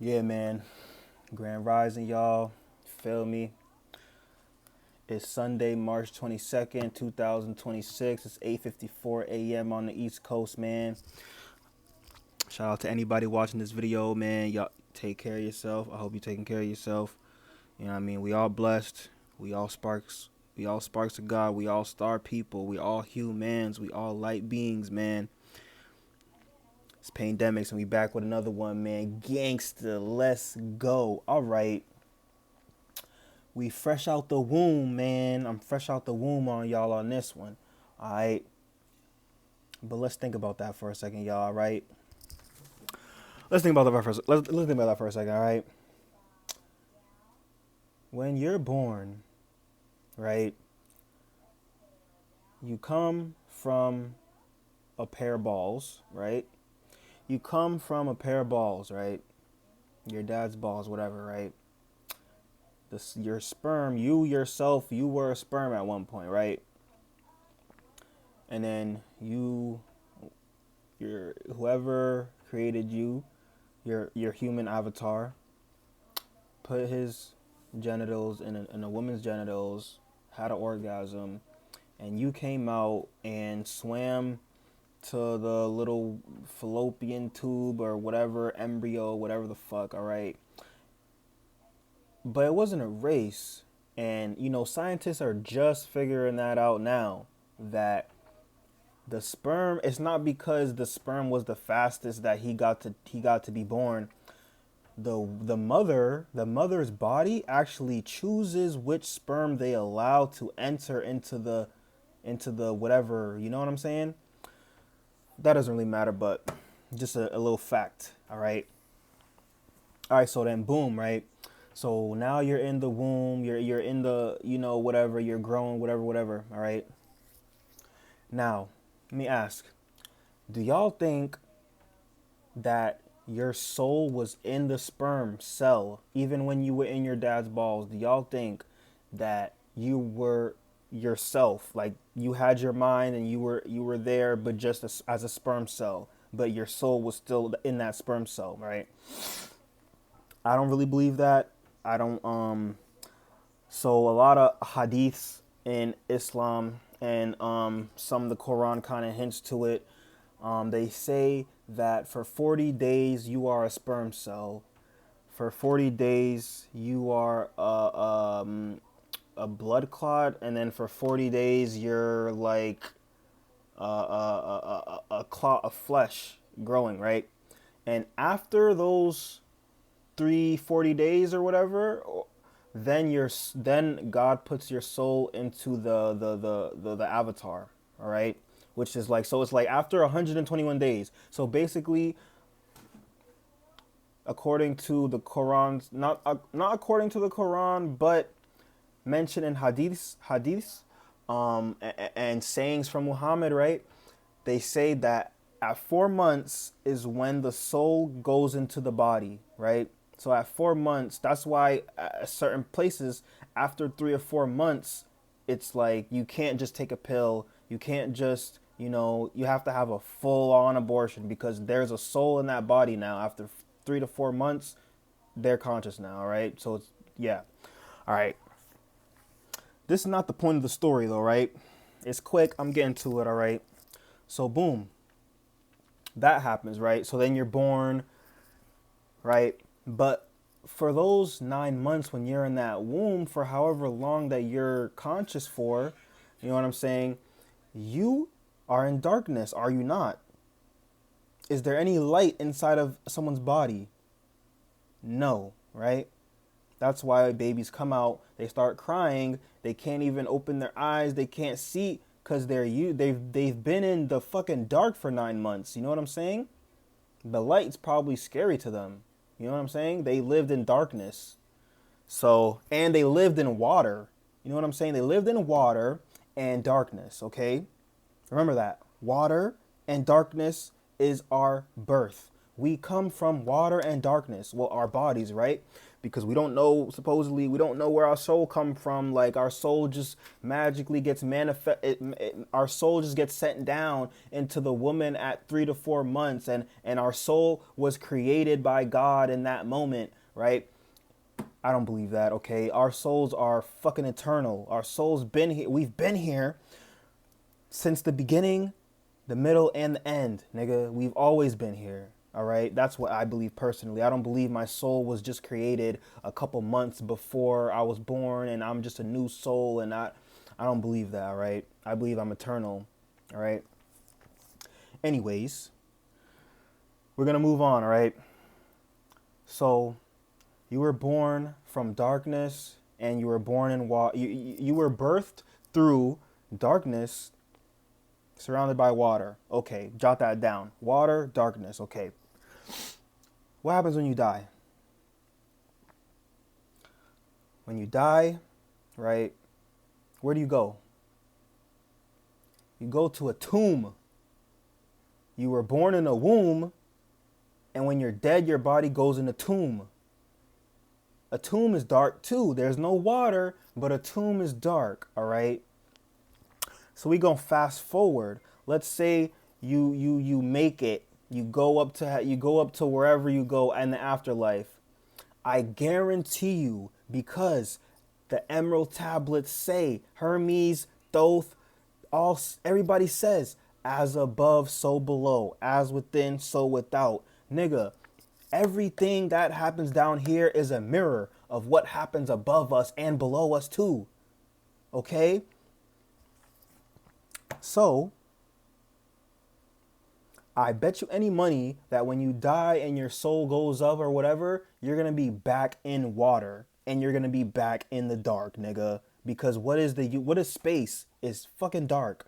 Yeah, man. Grand Rising, y'all. Feel me? It's Sunday, March 22nd, 2026. It's 8:54 a.m. on the East Coast, man. Shout out to anybody watching this video, man. Y'all take care of yourself. I hope you're taking care of yourself. You know what I mean? We all blessed. We all sparks. We all sparks of God. We all star people. We all humans. We all light beings, man. It's pandemics, and we back with another one, man. Gangsta, let's go. All right. We fresh out the womb, man. I'm fresh out the womb on y'all on this one. All right. But let's think about that for a second, y'all. All right. Let's think about that for let's think about that for a second. All right. When you're born, right, you come from a pair of balls, right? You come from a pair of balls, right? Your dad's balls, whatever, right? Your sperm, you yourself, you were a sperm at one point, right? And then your whoever created you, your human avatar, put his genitals in a woman's genitals, had an orgasm, and you came out and swam to the little fallopian tube or whatever, embryo, whatever the fuck, all right? But it wasn't a race. And, scientists are just figuring that out now, that the sperm, it's not because the sperm was the fastest that he got to be born. The mother's body actually chooses which sperm they allow to enter into the whatever, you know what I'm saying? That doesn't really matter, but just a little fact, all right? All right, so then boom, right? So now you're in the womb, you're in the, whatever, you're growing, whatever, all right? Now, let me ask, do y'all think that your soul was in the sperm cell even when you were in your dad's balls? Do y'all think that you were yourself, like you had your mind and you were there, but just as a sperm cell, but your soul was still in that sperm cell, right? I don't really believe that. I don't. So a lot of hadiths in Islam and some of the Quran kind of hints to it. They say that for 40 days you are a sperm cell. For 40 days you are a blood clot, and then for 40 days you're like a clot of flesh growing, right? And after those 40 days or whatever, then God puts your soul into the avatar, all right? Which is like, so it's like after 121 days. So basically, according to the Quran, not according to the Quran, but mentioned in hadiths, and sayings from Muhammad, right? They say that at 4 months is when the soul goes into the body, right? So at 4 months, that's why at certain places, after 3 or 4 months, it's like you can't just take a pill. You can't just, you have to have a full-on abortion because there's a soul in that body now. After 3 to 4 months, they're conscious now, all right? So it's, yeah. All right. This is not the point of the story, though, right? It's quick. I'm getting to it, all right? So, boom. That happens, right? So then you're born, right? But for those 9 months when you're in that womb, for however long that you're conscious for, you know what I'm saying? You are in darkness, are you not? Is there any light inside of someone's body? No, right? That's why babies come out, they start crying, they can't even open their eyes, they can't see because they've been in the fucking dark for 9 months. You know what I'm saying? The light's probably scary to them. You know what I'm saying? They lived in darkness. So, and they lived in water. You know what I'm saying? They lived in water and darkness, okay? Remember that. Water and darkness is our birth. We come from water and darkness. Well, our bodies, right? because we don't know, supposedly, we don't know where our soul come from. Like, our soul just magically gets our soul just gets sent down into the woman at 3 to 4 months, and our soul was created by God in that moment, right? I don't believe that, okay? Our souls are fucking eternal. Our souls been here. We've been here since the beginning, the middle, and the end, nigga. We've always been here. All right. That's what I believe personally. I don't believe my soul was just created a couple months before I was born and I'm just a new soul, and I don't believe that, all right? I believe I'm eternal. All right. Anyways, we're gonna move on, all right? So you were born from darkness, and you were born in you were birthed through darkness, surrounded by water. Okay, jot that down. Water, darkness. Okay. What happens when you die? When you die, right, where do you go? You go to a tomb. You were born in a womb, and when you're dead, your body goes in a tomb. A tomb is dark too. There's no water, but a tomb is dark, all right? So we gonna fast forward. Let's say you make it. You go up to wherever you go in the afterlife. I guarantee you, because the Emerald Tablets say, Hermes, Thoth, everybody says, as above, so below, as within, so without. Nigga, everything that happens down here is a mirror of what happens above us and below us too. Okay? So, I bet you any money that when you die and your soul goes up or whatever, you're going to be back in water and you're going to be back in the dark, nigga. Because what is space? It's fucking dark.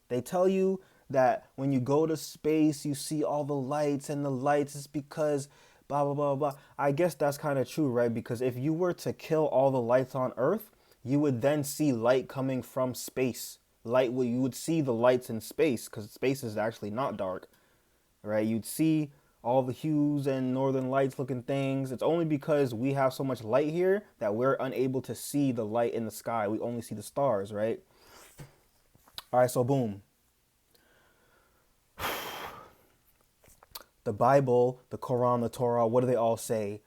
They tell you that when you go to space, you see all the lights, and the lights is because blah, blah, blah, blah. I guess that's kind of true, right? Because if you were to kill all the lights on Earth, you would then see light coming from space. You would see the lights in space, because space is actually not dark, right? You'd see all the hues and northern lights looking things. It's only because we have so much light here that we're unable to see the light in the sky. We only see the stars, right? All right, so boom. The Bible, the Quran, the Torah, what do they all say?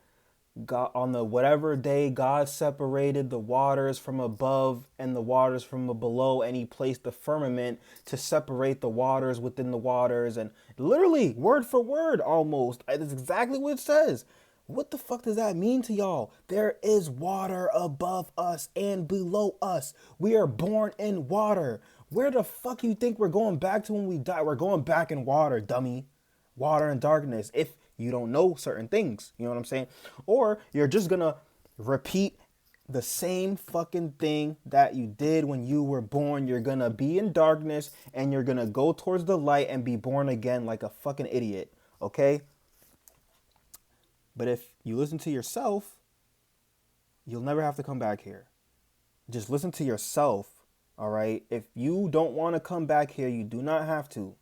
God, on the whatever day God separated the waters from above and the waters from below, and he placed the firmament to separate the waters within the waters, and literally word for word almost, that's exactly what it says. What the fuck does that mean to y'all? There is water above us and below us. We are born in water. Where the fuck you think we're going back to when we die? We're going back in water, dummy. Water and darkness, if you don't know certain things, you know what I'm saying? Or you're just gonna repeat the same fucking thing that you did when you were born. You're gonna be in darkness and you're gonna go towards the light and be born again like a fucking idiot, okay? But if you listen to yourself, you'll never have to come back here. Just listen to yourself, all right? If you don't want to come back here, you do not have to.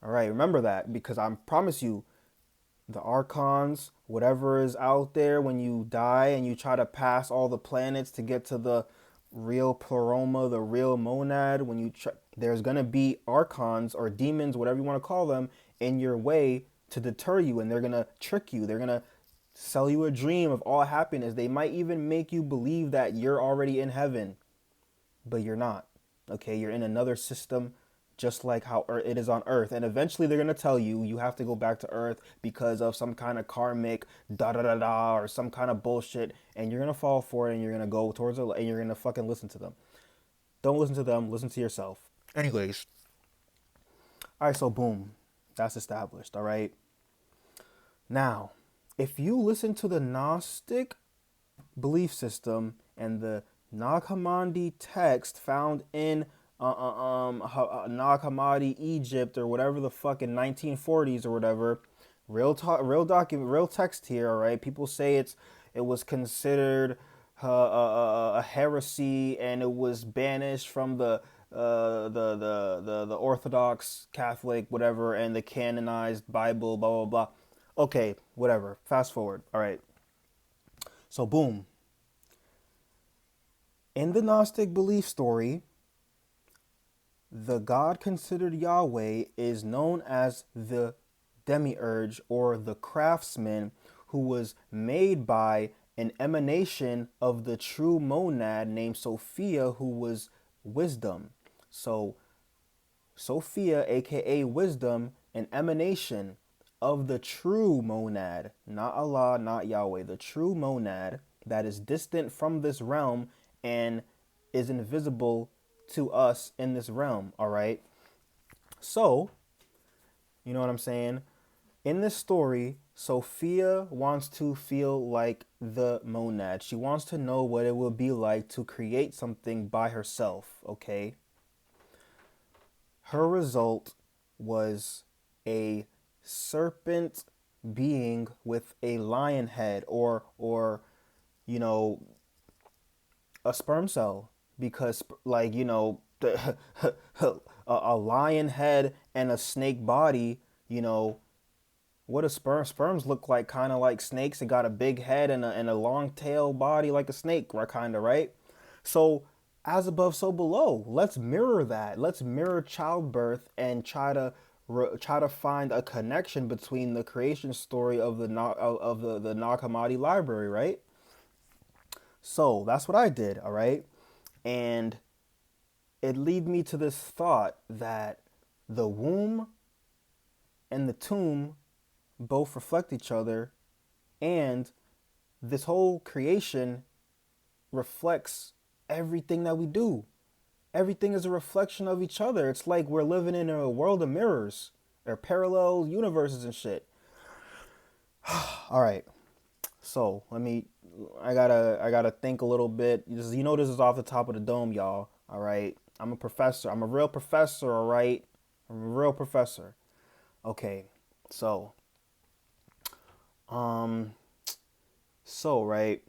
All right, remember that, because I promise you, the archons, whatever is out there when you die and you try to pass all the planets to get to the real pleroma, the real monad, there's going to be archons or demons, whatever you want to call them, in your way to deter you, and they're going to trick you. They're going to sell you a dream of all happiness. They might even make you believe that you're already in heaven, but you're not. Okay, you're in another system, just like how it is on Earth. And eventually they're going to tell you you have to go back to Earth because of some kind of karmic da-da-da-da or some kind of bullshit. And you're going to fall for it, and you're going to go towards it, and you're going to fucking listen to them. Don't listen to them. Listen to yourself. Anyways. All right, so boom. That's established, all right? Now, if you listen to the Gnostic belief system and the Nag Hammadi text found in Nag Hammadi, Egypt, or whatever the fuck in 1940s or whatever. Real text here, all right? People say it was considered a heresy, and it was banished from the Orthodox Catholic whatever and the canonized Bible, blah blah blah. Okay, whatever. Fast forward. All right. So boom. In the Gnostic belief story, the God considered Yahweh is known as the demiurge or the craftsman who was made by an emanation of the true monad named Sophia, who was wisdom. So Sophia, aka wisdom, an emanation of the true monad, not Allah, not Yahweh, the true monad that is distant from this realm and is invisible to us in this realm. All right. So, you know what I'm saying? In this story, Sophia wants to feel like the monad. She wants to know what it will be like to create something by herself. Okay. Her result was a serpent being with a lion head, or you know, a sperm cell, because like, you know, a lion head and a snake body, you know, what do sperms look like? Kind of like snakes. It got a big head and a long tail body like a snake, right? Kind of, right? So as above, so below. Let's mirror that. Let's mirror childbirth and try to find a connection between the creation story of the Nag Hammadi library, right? So that's what I did, all right? And it led me to this thought that the womb and the tomb both reflect each other, and this whole creation reflects everything that we do. Everything is a reflection of each other. It's like we're living in a world of mirrors or parallel universes and shit. All right. So I gotta think a little bit. You know, this is off the top of the dome, y'all. All right. I'm a professor. I'm a real professor. All right. I'm a real professor. Okay. So, um, right.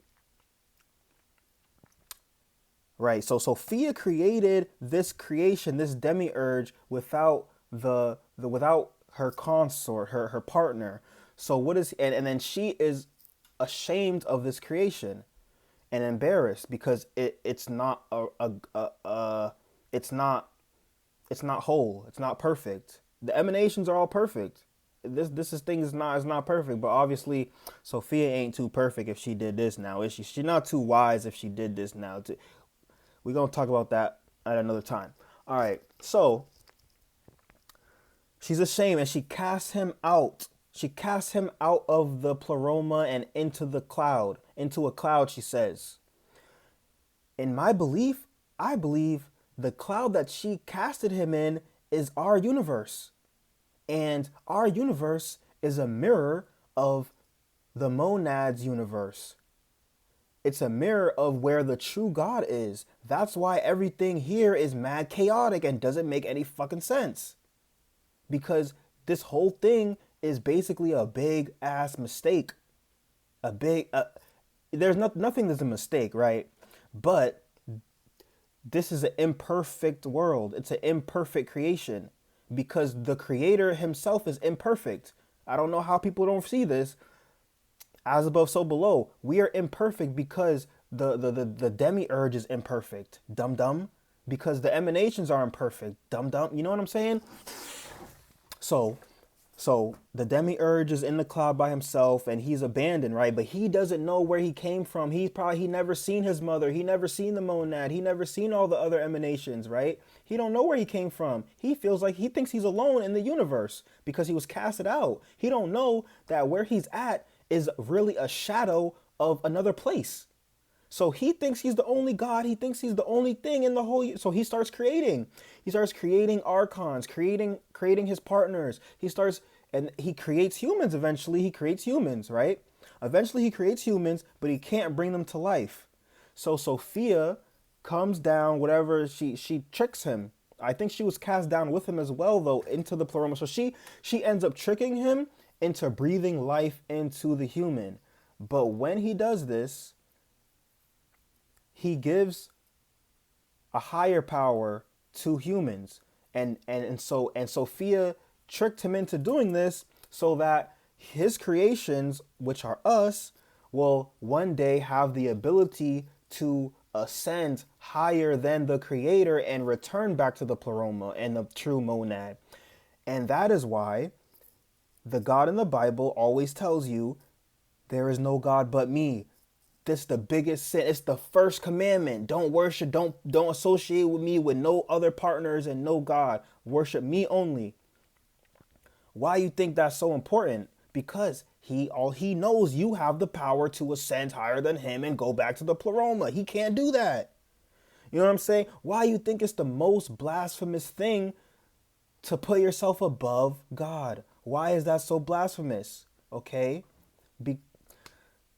Right. So Sophia created this creation, this demiurge, without the without her consort, her partner. So what is and then she is ashamed of this creation and embarrassed because it's not it's not it's not whole. It's not perfect. The emanations are all perfect. This is thing is not perfect, but obviously Sophia ain't too perfect if she did this now, is she? She's not too wise if she did this now. We're going to talk about that at another time. All right. So she's ashamed and she casts him out. She casts him out of the pleroma and into the cloud. Into a cloud, she says. In my belief, I believe the cloud that she casted him in is our universe. And our universe is a mirror of the monad's universe. It's a mirror of where the true God is. That's why everything here is mad chaotic and doesn't make any fucking sense. Because this whole thing is basically a big ass mistake. A big, there's nothing that's a mistake, right? But this is an imperfect world. It's an imperfect creation because the creator himself is imperfect. I don't know how people don't see this. As above, so below. We are imperfect because the demiurge is imperfect. Dum dum. Because the emanations are imperfect. Dum dum. You know what I'm saying? So the demiurge is in the cloud by himself and he's abandoned, right? But he doesn't know where he came from. He never seen his mother. He never seen the monad. He never seen all the other emanations, right? He don't know where he came from. He thinks he's alone in the universe because he was casted out. He don't know that where he's at is really a shadow of another place. So he thinks he's the only God. He thinks he's the only thing in the whole. So he starts creating. He starts creating archons, creating his partners. And he creates humans. Eventually, he creates humans, right? Eventually, he creates humans, but he can't bring them to life. So Sophia comes down. Whatever, she tricks him. I think she was cast down with him as well, though, into the pleroma. So she ends up tricking him into breathing life into the human. But when he does this, he gives a higher power to humans. And Sophia tricked him into doing this so that his creations, which are us, will one day have the ability to ascend higher than the creator and return back to the pleroma and the true monad. And that is why the God in the Bible always tells you there is no God but me. This is the biggest sin. It's the first commandment. Don't worship, don't associate with me with no other partners and no God. Worship me only. Why you think that's so important? Because he knows you have the power to ascend higher than him and go back to the pleroma. He can't do that. You know what I'm saying? Why you think it's the most blasphemous thing to put yourself above God? Why is that so blasphemous? Okay?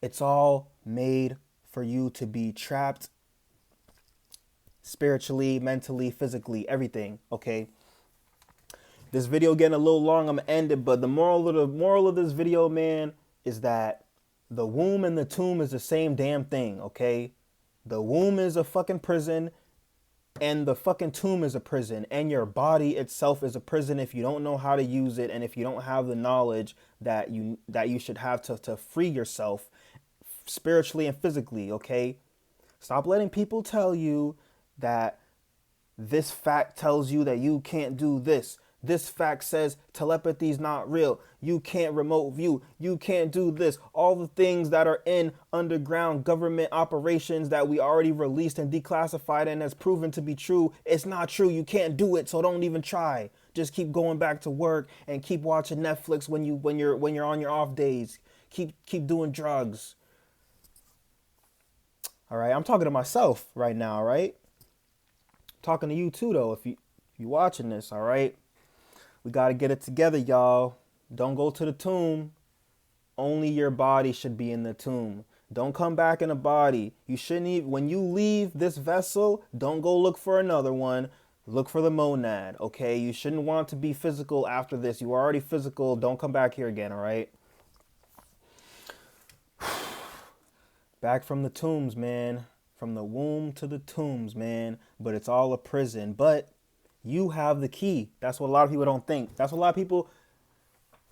It's all made for you to be trapped spiritually, mentally, physically, everything. Okay? This video getting a little long. I'm gonna end it, but the moral of this video, man, is that the womb and the tomb is the same damn thing. Okay? The womb is a fucking prison, and the fucking tomb is a prison, and your body itself is a prison if you don't know how to use it, and if you don't have the knowledge that you should have to free yourself spiritually and physically. Okay? Stop letting people tell you that this fact tells you that you can't do this. This fact says telepathy is not real. You can't remote view. You can't do this. All the things that are in underground government operations that we already released and declassified and has proven to be true, it's not true. You can't do it, so don't even try. Just keep going back to work and keep watching Netflix when you're on your off days. Keep doing drugs. All right, I'm talking to myself right now, right? I'm talking to you too, though. If you watching this, all right. We got to get it together, y'all. Don't go to the tomb. Only your body should be in the tomb. Don't come back in a body. You shouldn't even, when you leave this vessel, don't go look for another one. Look for the monad, okay? You shouldn't want to be physical after this. You are already physical. Don't come back here again, all right? Back from the tombs, man. From the womb to the tombs, man. But it's all a prison. But you have the key. That's what a lot of people don't think. That's what a lot of people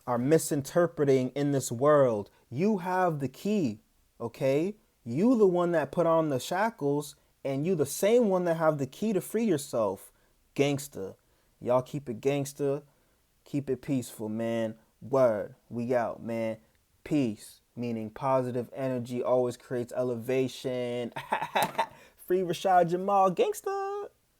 are misinterpreting in this world. You have the key, okay? You the one that put on the shackles, and you the same one that have the key to free yourself. Gangsta. Y'all keep it gangsta. Keep it peaceful, man. Word. We out, man. Peace. Meaning positive energy always creates elevation. Free Rashad Jamal. Gangsta.